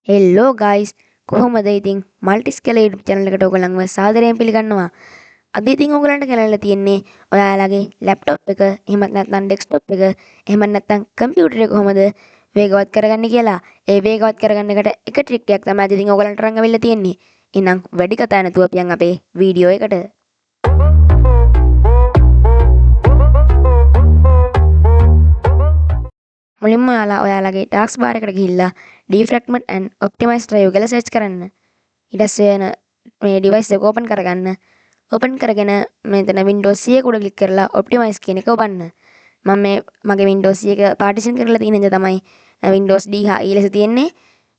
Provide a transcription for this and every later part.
හෙල්ලෝ guys කොහොමද ඉතින් multi ස්කේල YouTube channel එකට ඔයගොල්ලන්ව සාදරයෙන් පිළිගන්නවා. අද ඉතින් ඔයගොල්ලන්ට ගෙනල්ලා තියෙන්නේ ඔයාලගේ ලැප්ටොප් එක එහෙමත් නැත්නම් ඩෙස්ක්ටොප් එක එහෙමත් නැත්නම් කම්පියුටර් එක කොහොමද වේගවත් කරගන්නේ කියලා. ඒ වේගවත් කරගන්න එකට එක ට්‍රික් එකක් තමයි ඉතින් ඔයගොල්ලන්ට අරන් අවිල්ලා තියෙන්නේ. එහෙනම් වැඩි කතා නැතුව අපි යන් අපේ වීඩියෝ එකට. මුලින්ම ඔයාලගේ ටාස්ක් බාර් එකට ගිහිල්ලා defragment and optimize drive කියලා සර්ච් කරන්න. ඊට පස්සේ මේ device එක open කරගන්න. open කරගෙන මෙතන Windows 100 උඩ ක්ලික් කරලා optimize කියන එක ඔබන්න. මම මේ මගේ Windows 100 එක partition කරලා තියෙන ඉඳ තමයි Windows D හා E ලෙස තියෙන්නේ.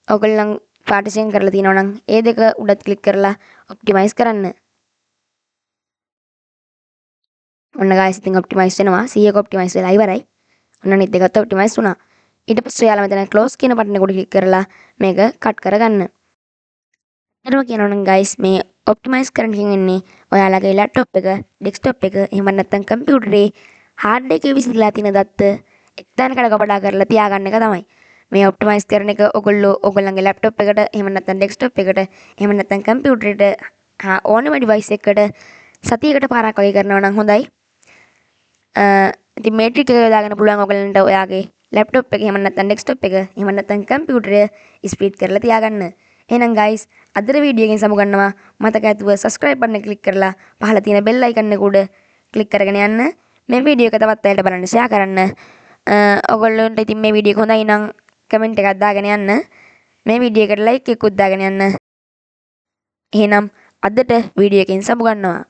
ඔයගොල්ලන් partition කරලා තියෙනවා නම් ඒ දෙක උඩත් ක්ලික් කරලා optimize කරන්න. ඔන්න guys ඉතින් optimize වෙනවා. 100ක optimize වෙලා ඉවරයි. ඔන්න අනිත් දෙකත් ඔප්ටිමයිස් වුණා. ඊට පස්සේ ඔයාලා මෙතන ක්ලෝස් කියන බටන් එක උඩ ක්ලික් කරලා මේක කට් කරගන්න. ඊටම කියනවා නම් guys මේ ඔප්ටිමයිස් කරන්න කියන්නේ ඔයාලගේ ලැප්ටොප් එක, ඩෙස්ක්ටොප් එක, එහෙම නැත්නම් කම්පියුටරේ හાર્ඩ් එකේ විසිරලා තියෙන දත්ත එක්තැනකට කපඩා කරලා තියාගන්න එක තමයි. මේ ඔප්ටිමයිස් කරන එක ඔයගොල්ලන්ගේ ලැප්ටොප් එකට, එහෙම නැත්නම් ඩෙස්ක්ටොප් එකට, එහෙම නැත්නම් කම්පියුටරේට ඕනෙම ඩිවයිස් එකකට සතියකට පාරක් වගේ කරනවා නම් හොඳයි. ඉතින් මේ ට්‍රික් එක යොදාගෙන පුළුවන් ඔයගලන්ට ඔයාගේ ලැප්ටොප් එක එහෙම නැත්නම් ඩෙස්ක්ටොප් එක එහෙම නැත්නම් කම්පියුටරය ස්පීඩ් කරලා තියාගන්න. එහෙනම් ගයිස් අදට වීඩියෝ එකෙන් සමුගන්නවා. මතක ඇතුව subscribe බටන් එක ක්ලික් කරලා පහළ තියෙන bell icon එක උඩ ක්ලික් කරගෙන යන්න. මේ වීඩියෝ එක තවත් අයලට බලන්න share කරන්න. ඔයගොල්ලන්ට ඉතින් මේ වීඩියෝ එක හොඳයි නම් කමෙන්ට් එකක් දාගෙන යන්න. මේ වීඩියෝ එකට like එකකුත් දාගෙන යන්න. එහෙනම් අදට වීඩියෝ එකෙන් සමුගන්නවා.